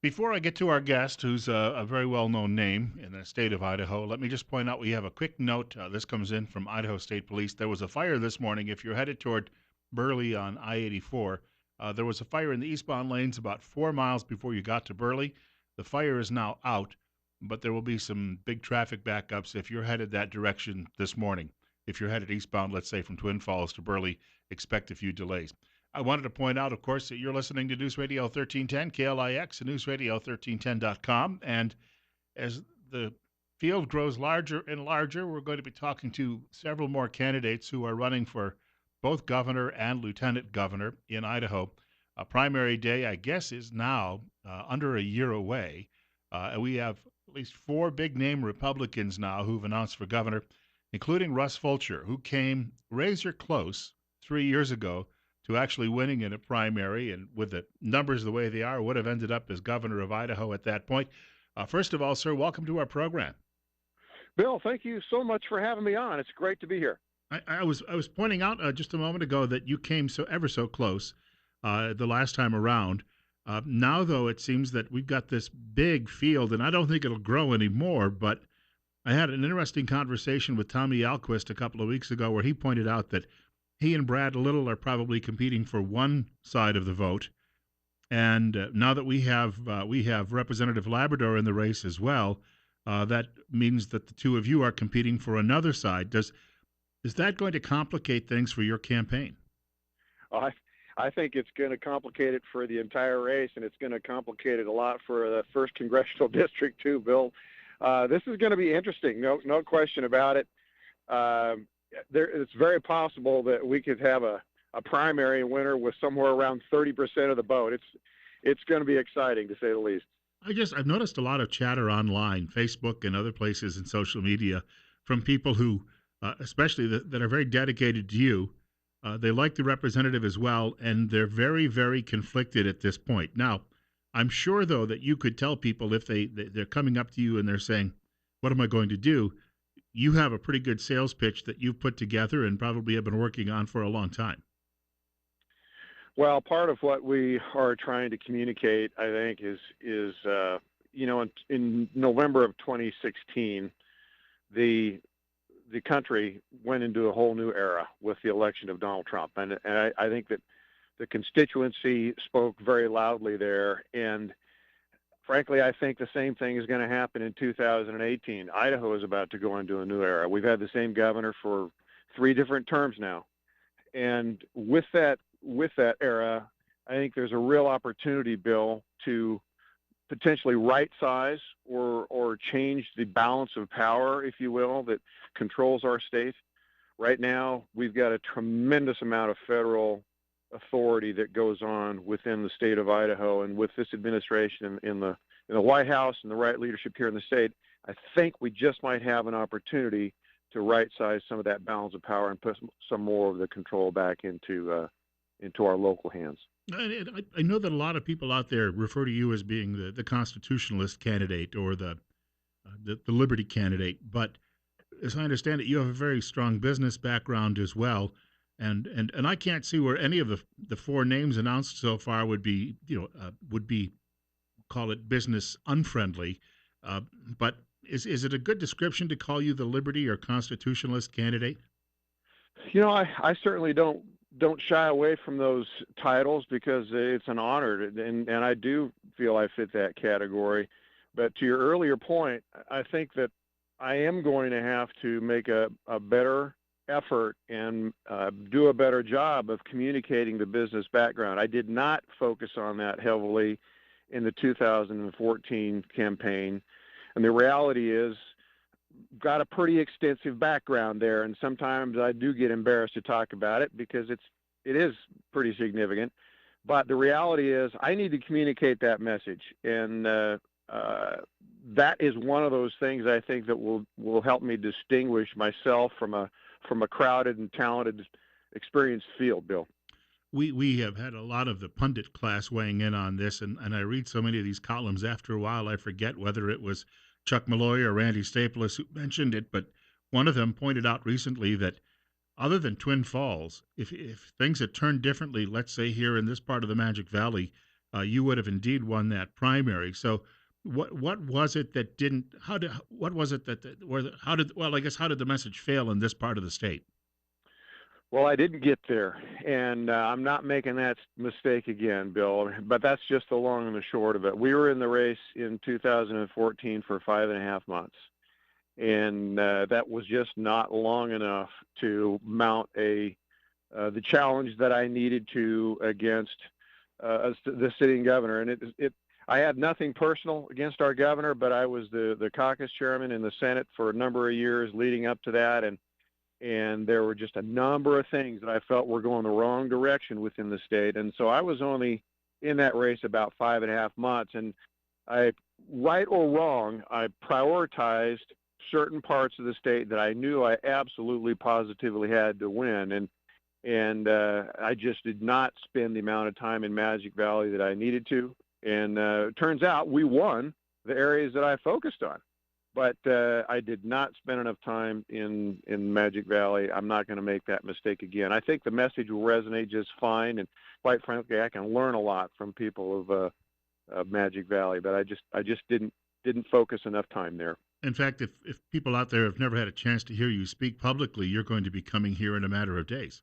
Before I get to our guest, who's a very well known name in the state of Idaho, let me just point out we have a quick note. This comes in from Idaho State Police. There was a fire this morning. If you're headed toward Burley on I 84, there was a fire in the eastbound lanes about 4 miles before you got to Burley. The fire is now out, but there will be some big traffic backups if you're headed that direction this morning. If you're headed eastbound, let's say from Twin Falls to Burley, expect a few delays. I wanted to point out, of course, that you're listening to News Radio 1310, KLIX, and newsradio1310.com. And as the field grows larger and larger, we're going to be talking to several more candidates who are running for both governor and lieutenant governor in Idaho. Primary day, I guess, is now under a year away. And we have at least four big name Republicans now who've announced for governor, including Russ Fulcher, who came razor close 3 years ago to actually winning in a primary, and with the numbers the way they are, would have ended up as governor of Idaho at that point. First of all, sir, welcome to our program. Bill, thank you so much for having me on. It's great to be here. I was pointing out just a moment ago that you came so ever so close the last time around. Now, though, it seems that we've got this big field, and I don't think it'll grow anymore. But I had an interesting conversation with Tommy Alquist a couple of weeks ago where he pointed out that he and Brad Little are probably competing for one side of the vote. And now that we have Representative Labrador in the race as well, that means that the two of you are competing for another side. Is that going to complicate things for your campaign? I, I think it's going to complicate it for the entire race, and it's going to complicate it a lot for the first congressional district too, Bill. This is going to be interesting, no question about it. It's very possible that we could have a primary winner with somewhere around 30% of the vote. It's going to be exciting, to say the least. I've noticed a lot of chatter online, Facebook and other places in social media, from people who, especially that are very dedicated to you. They like the representative as well, and they're very, very conflicted at this point. Now, I'm sure though that you could tell people if they're coming up to you and they're saying, "What am I going to do?" You have a pretty good sales pitch that you've put together and probably have been working on for a long time. Well, part of what we are trying to communicate, I think, is in November of 2016, the country went into a whole new era with the election of Donald Trump, and I think that the constituency spoke very loudly there. And frankly, I think the same thing is going to happen in 2018. Idaho is about to go into a new era. We've had the same governor for 3 different terms now, and with that era, I think there's a real opportunity, Bill, to potentially right size or change the balance of power, if you will, that controls our state. Right now, we've got a tremendous amount of federal authority that goes on within the state of Idaho, and with this administration in the White House and the right leadership here in the state, I think we just might have an opportunity to right size some of that balance of power and put some more of the control back into our local hands. I know that a lot of people out there refer to you as being the constitutionalist candidate or the liberty candidate, but as I understand it, you have a very strong business background as well, and I can't see where any of the four names announced so far would be call it business unfriendly. Uh, but is it a good description to call you the liberty or constitutionalist candidate? I certainly don't shy away from those titles because it's an honor, and I do feel I fit that category. But to your earlier point, I think that I am going to have to make a better effort and do a better job of communicating the business background. I did not focus on that heavily in the 2014 campaign, and the reality is got a pretty extensive background there, and sometimes I do get embarrassed to talk about it because it is pretty significant. But the reality is I need to communicate that message, and that is one of those things I think that will help me distinguish myself from a crowded and talented, experienced field, Bill. We have had a lot of the pundit class weighing in on this, and I read so many of these columns. After a while, I forget whether it was Chuck Malloy or Randy Staples who mentioned it, but one of them pointed out recently that other than Twin Falls, if things had turned differently, let's say here in this part of the Magic Valley, you would have indeed won that primary. So, what was it that didn't? What was it how did well? I guess how did the message fail in this part of the state? Well, I didn't get there, and I'm not making that mistake again, Bill. But that's just the long and the short of it. We were in the race in 2014 for 5.5 months, and that was just not long enough to mount the challenge that I needed to against the sitting governor. And I had nothing personal against our governor, but I was the caucus chairman in the Senate for a number of years leading up to that, and there were just a number of things that I felt were going the wrong direction within the state. And so I was only in that race about 5.5 months, and I, right or wrong, I prioritized certain parts of the state that I knew I absolutely positively had to win, and I just did not spend the amount of time in Magic Valley that I needed to. And it turns out we won the areas that I focused on, but I did not spend enough time in Magic Valley. I'm not going to make that mistake again. I think the message will resonate just fine, and quite frankly, I can learn a lot from people of Magic Valley, but I just didn't focus enough time there. In fact, if people out there have never had a chance to hear you speak publicly, you're going to be coming here in a matter of days.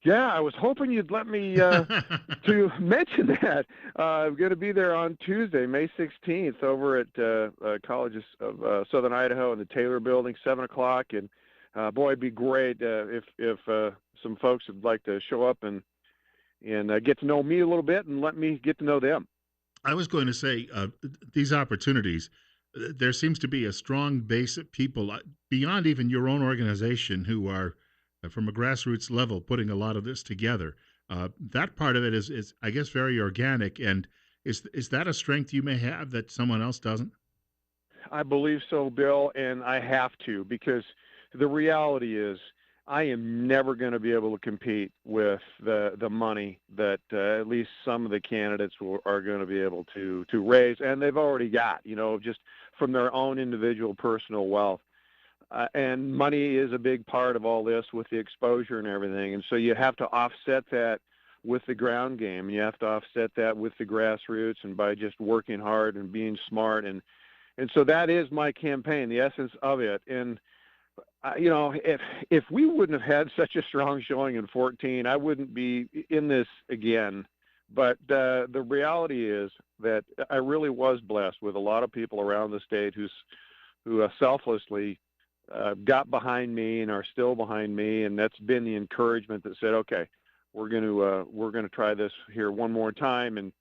Yeah, I was hoping you'd let me to mention that. I'm going to be there on Tuesday, May 16th, over at College of Southern Idaho in the Taylor Building, 7 o'clock. And boy, it'd be great if some folks would like to show up and get to know me a little bit and let me get to know them. I was going to say these opportunities. There seems to be a strong base of people beyond even your own organization who are from a grassroots level putting a lot of this together. That part of it is, I guess, very organic. And is that a strength you may have that someone else doesn't? I believe so, Bill, and I have to, because the reality is I am never going to be able to compete with the money that at least some of the candidates are going to be able to raise, and they've already got, just from their own individual personal wealth. And money is a big part of all this with the exposure and everything, and so you have to offset that with the ground game. You have to offset that with the grassroots and by just working hard and being smart, and so that is my campaign, the essence of it. And if we wouldn't have had such a strong showing in 14, I wouldn't be in this again. But the reality is that I really was blessed with a lot of people around the state who selflessly got behind me and are still behind me, and that's been the encouragement that said, okay, we're going to try this here one more time and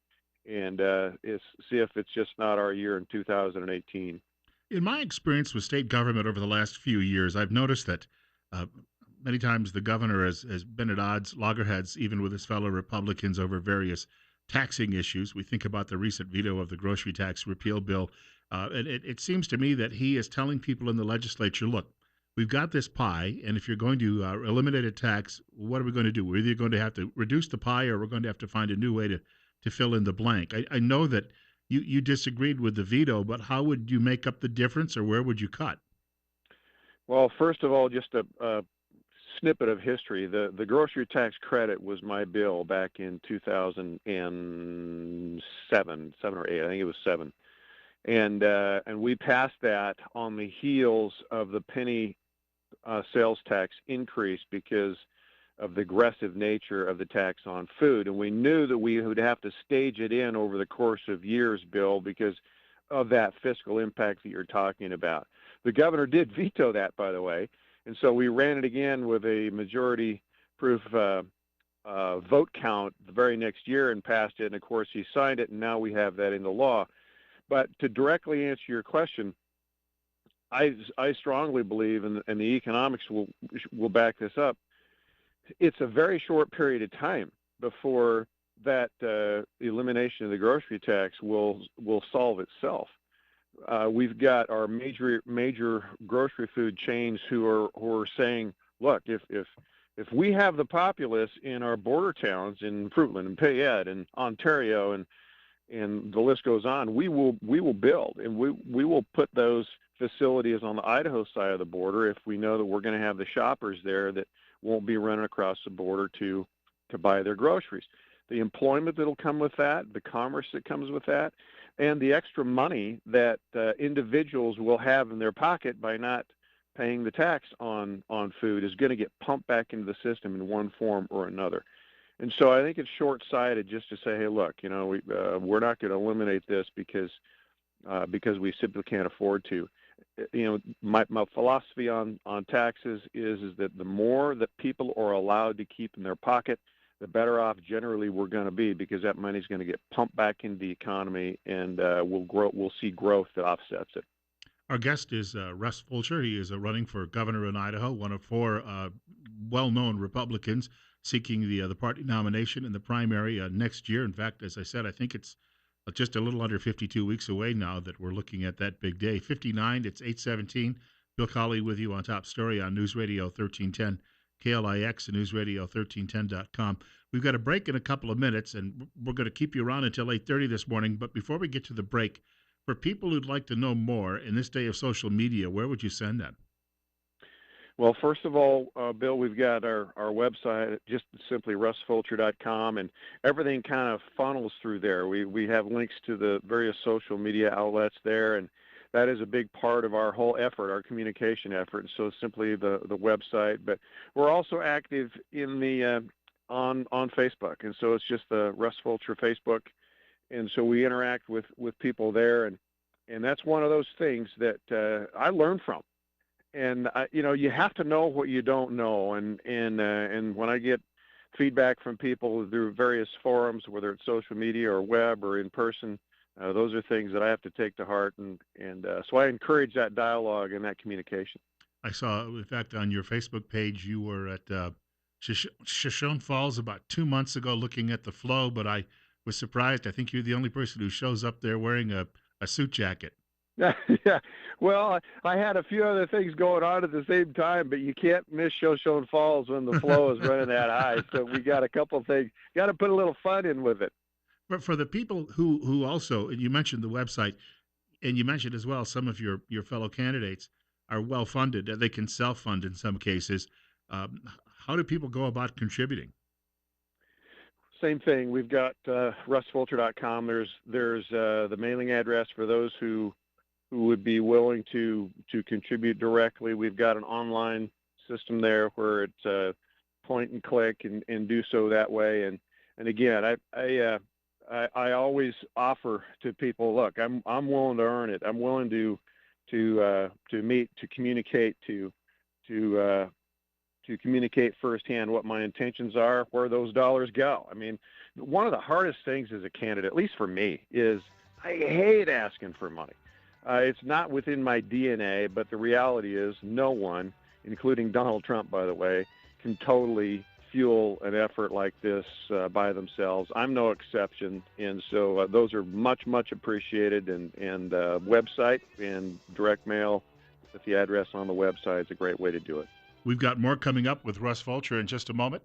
see if it's just not our year in 2018. In my experience with state government over the last few years, I've noticed that uh, many times the governor has been at odds, loggerheads, even with his fellow Republicans over various taxing issues. We think about the recent veto of the grocery tax repeal bill. And it seems to me that he is telling people in the legislature, look, we've got this pie, and if you're going to eliminate a tax, what are we going to do? We're either going to have to reduce the pie or we're going to have to find a new way to fill in the blank. I know that you disagreed with the veto, but how would you make up the difference, or where would you cut? Well, first of all, just a snippet of history. The grocery tax credit was my bill back in 2007 or 8. I think it was 7. And we passed that on the heels of the penny sales tax increase because of the aggressive nature of the tax on food. And we knew that we would have to stage it in over the course of years, Bill, because of that fiscal impact that you're talking about. The governor did veto that, by the way, and so we ran it again with a majority-proof vote count the very next year and passed it, and of course he signed it, and now we have that in the law. But to directly answer your question, I strongly believe, and the economics will back this up, it's a very short period of time before that elimination of the grocery tax will solve itself. We've got our major grocery food chains who are saying, look, if we have the populace in our border towns in Fruitland and Payette and Ontario and the list goes on, we will build, and we will put those facilities on the Idaho side of the border if we know that we're going to have the shoppers there that won't be running across the border to buy their groceries. the employment that'll come with that, the commerce that comes with that, and the extra money that individuals will have in their pocket by not paying the tax on food is going to get pumped back into the system in one form or another. And so I think it's short-sighted just to say, hey, look, we're not going to eliminate this because we simply can't afford to. My philosophy on taxes is that the more that people are allowed to keep in their pocket, the better off generally we're going to be, because that money is going to get pumped back into the economy, and we'll see growth that offsets it. Our guest is Russ Fulcher. He is running for governor in Idaho, one of four well-known Republicans seeking the party nomination in the primary next year. In fact, as I said, I think it's just a little under 52 weeks away now that we're looking at that big day. 59, it's 8:17. Bill Colley with you on Top Story on News Radio 1310, KLIX and News Radio 1310.com. We've got a break in a couple of minutes, and we're going to keep you around until 8:30 this morning. But before we get to the break, for people who'd like to know more in this day of social media, where would you send that? Well, first of all, Bill, we've got our website, just simply russfulcher.com, and everything kind of funnels through there. We have links to the various social media outlets there, and that is a big part of our whole effort, our communication effort. And so simply the website, but we're also active in the on Facebook, and so it's just the Russ Fulcher Facebook, and so we interact with people there, and that's one of those things that I learned from. And you have to know what you don't know, and when I get feedback from people through various forums, whether it's social media or web or in person, those are things that I have to take to heart, and so I encourage that dialogue and that communication. I saw, in fact, on your Facebook page, you were at Shoshone Falls about 2 months ago looking at the flow, but I was surprised. I think you're the only person who shows up there wearing a suit jacket. Yeah, well, I had a few other things going on at the same time, but you can't miss Shoshone Falls when the flow is running that high. So we got a couple of things. Got to put a little fun in with it. But for the people who also, and you mentioned the website, and you mentioned as well some of your fellow candidates are well funded. They can self fund in some cases. Um, how do people go about contributing? Same thing. We've got russfulcher.com. There's the mailing address for those who would be willing to contribute directly. We've got an online system there where it's point and click and do so that way. And again, I always offer to people, look, I'm willing to earn it. I'm willing to meet, to communicate, to communicate firsthand what my intentions are, where those dollars go. I mean, one of the hardest things as a candidate, at least for me, is I hate asking for money. It's not within my DNA, but the reality is no one, including Donald Trump, by the way, can totally fuel an effort like this by themselves. I'm no exception, and so those are much, much appreciated, and website and direct mail with the address on the website is a great way to do it. We've got more coming up with Russ Fulcher in just a moment.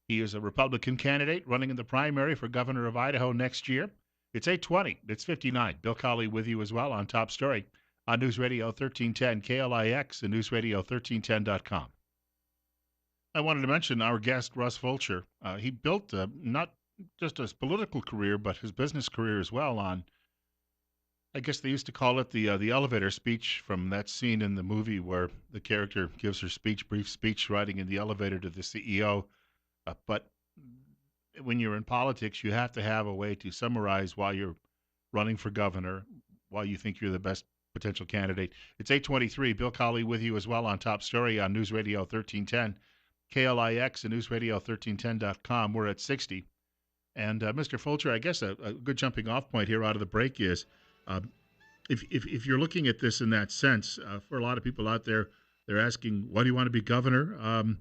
He is a Republican candidate running in the primary for governor of Idaho next year. It's 8:20. It's 59. Bill Colley with you as well on Top Story on News Radio 1310 KLIX and News Radio 1310.com. I wanted to mention our guest, Russ Fulcher. He built not just his political career, but his business career as well on, I guess they used to call it the elevator speech from that scene in the movie where the character gives her brief speech riding in the elevator to the CEO. But when you're in politics, you have to have a way to summarize why you're running for governor, why you think you're the best potential candidate. It's 8:23. Bill Colley with you as well on Top Story on News Radio 1310, KLIX and News Radio 1310.com. We're at 60. And Mr. Fulcher, I guess a good jumping off point here out of the break is uh, if you're looking at this in that sense, for a lot of people out there, they're asking, why do you want to be governor?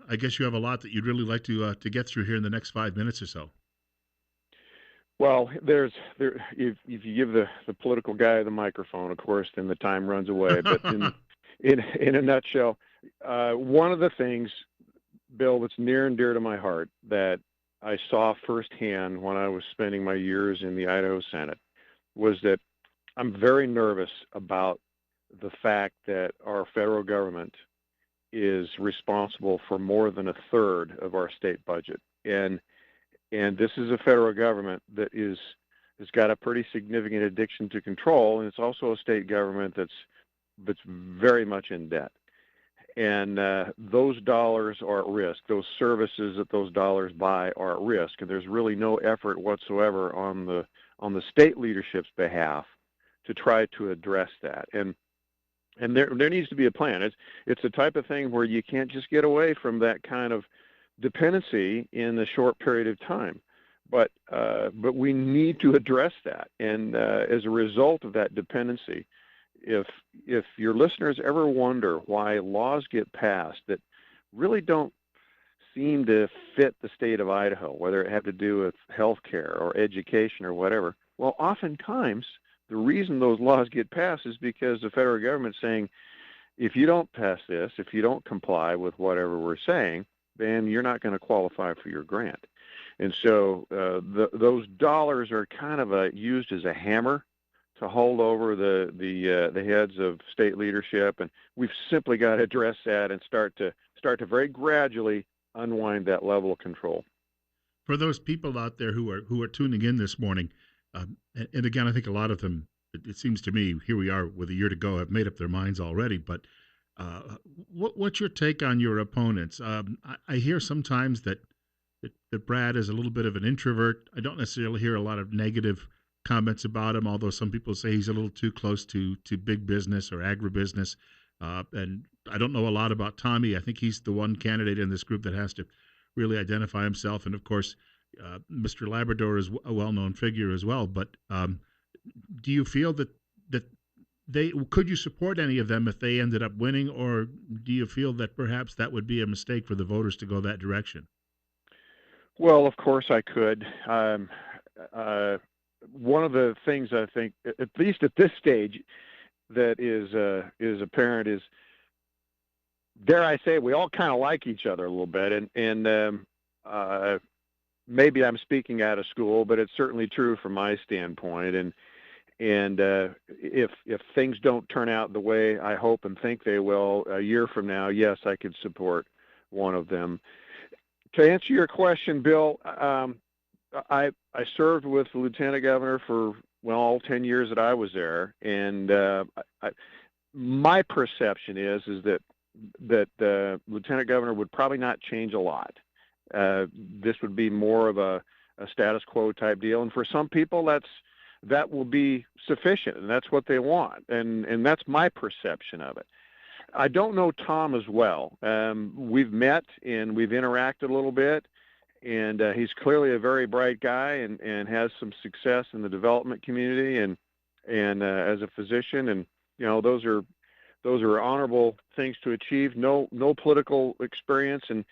I guess you have a lot that you'd really like to get through here in the next 5 minutes or so. Well, if you give the political guy the microphone, of course, then the time runs away. But in a nutshell, one of the things, Bill, that's near and dear to my heart that I saw firsthand when I was spending my years in the Idaho Senate was that I'm very nervous about the fact that our federal government is responsible for more than a third of our state budget. And And this is a federal government that has got a pretty significant addiction to control, and it's also a state government that's very much in debt. And those dollars are at risk. Those services that those dollars buy are at risk, and there's really no effort whatsoever on the state leadership's behalf to try to address that. And there needs to be a plan. It's the type of thing where you can't just get away from that kind of dependency in a short period of time. But we need to address that. And as a result of that dependency, if your listeners ever wonder why laws get passed that really don't seem to fit the state of Idaho, whether it had to do with health care or education or whatever, well, oftentimes the reason those laws get passed is because the federal government's saying, if you don't pass this, if you don't comply with whatever we're saying, then you're not going to qualify for your grant. And so those dollars are kind of used as a hammer to hold over the heads of state leadership, and we've simply got to address that and start to very gradually unwind that level of control. For those people out there who are tuning in this morning, and again, I think a lot of them, it seems to me, here we are with a year to go, have made up their minds already. But what's your take on your opponents? I hear sometimes that Brad is a little bit of an introvert. I don't necessarily hear a lot of negative comments about him, although some people say he's a little too close to big business or agribusiness. And I don't know a lot about Tommy. I think he's the one candidate in this group that has to really identify himself. And of course, Mr. Labrador is a well-known figure as well. But do you feel that could you support any of them if they ended up winning, or do you feel that perhaps that would be a mistake for the voters to go that direction? Well, of course I could. One of the things I think, at least at this stage, that is apparent is, dare I say, we all kind of like each other a little bit, and maybe I'm speaking out of school, but it's certainly true from my standpoint. And if things don't turn out the way I hope and think they will a year from now, yes, I could support one of them. To answer your question, Bill, I served with the lieutenant governor for, well, all 10 years that I was there, and my perception is that the lieutenant governor would probably not change a lot. This would be more of a status quo type deal, and for some people that will be sufficient, and that's what they want, and that's my perception of it. I don't know Tom as well. We've met and we've interacted a little bit, and he's clearly a very bright guy and has some success in the development community and as a physician, and those are honorable things to achieve. No political experience, and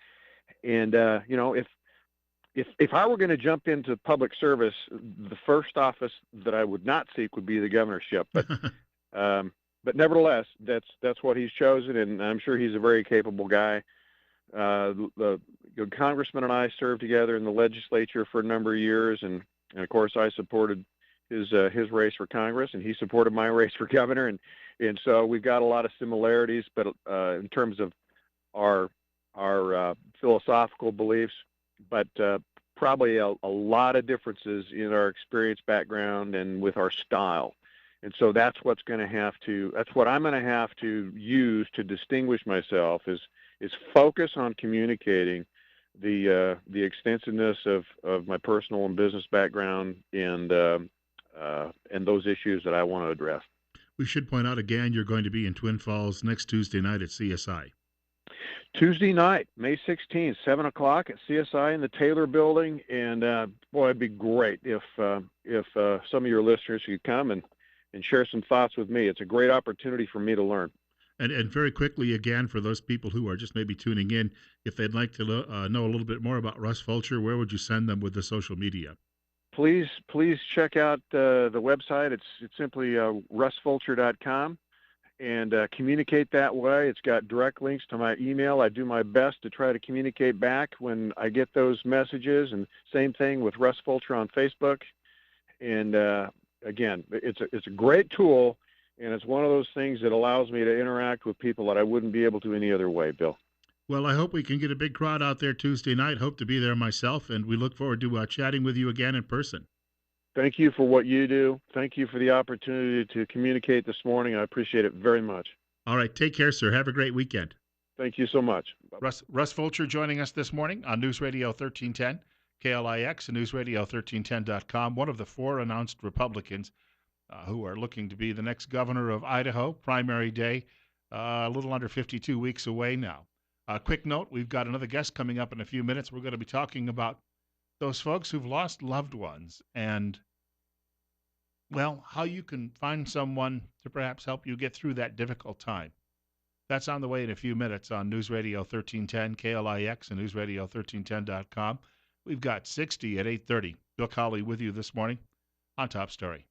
if I were going to jump into public service, the first office that I would not seek would be the governorship. But nevertheless, that's what he's chosen, and I'm sure he's a very capable guy. The congressman and I served together in the legislature for a number of years, and of course I supported his race for Congress, and he supported my race for governor, and so we've got a lot of similarities. But in terms of our philosophical beliefs, but probably a lot of differences in our experience, background, and with our style. And so that's what I'm going to have to use to distinguish myself is focus on communicating the extensiveness of my personal and business background and those issues that I want to address. We should point out again, you're going to be in Twin Falls next Tuesday night at CSI. Tuesday night, May 16th, 7 o'clock at CSI in the Taylor Building, and boy, it'd be great if some of your listeners could come and share some thoughts with me. It's a great opportunity for me to learn. And very quickly, again, for those people who are just maybe tuning in, if they'd like to know a little bit more about Russ Fulcher, where would you send them with the social media? Please check out the website. It's simply russfulcher.com, and communicate that way. It's got direct links to my email. I do my best to try to communicate back when I get those messages, and same thing with Russ Fulcher on Facebook. And again, it's a great tool, and it's one of those things that allows me to interact with people that I wouldn't be able to any other way, Bill. Well, I hope we can get a big crowd out there Tuesday night. Hope to be there myself, and we look forward to chatting with you again in person. Thank you for what you do. Thank you for the opportunity to communicate this morning. I appreciate it very much. All right, take care, sir. Have a great weekend. Thank you so much. Bye-bye. Russ Fulcher joining us this morning on News Radio 1310, KLIX, and NewsRadio1310.com. One of the four announced Republicans who are looking to be the next governor of Idaho. Primary day, a little under 52 weeks away now. Quick note, we've got another guest coming up in a few minutes. We're going to be talking about those folks who've lost loved ones and, well, how you can find someone to perhaps help you get through that difficult time. That's on the way in a few minutes on News Radio 1310, KLIX, and NewsRadio1310.com. We've got 60 at 8:30. Bill Colley with you this morning on Top Story.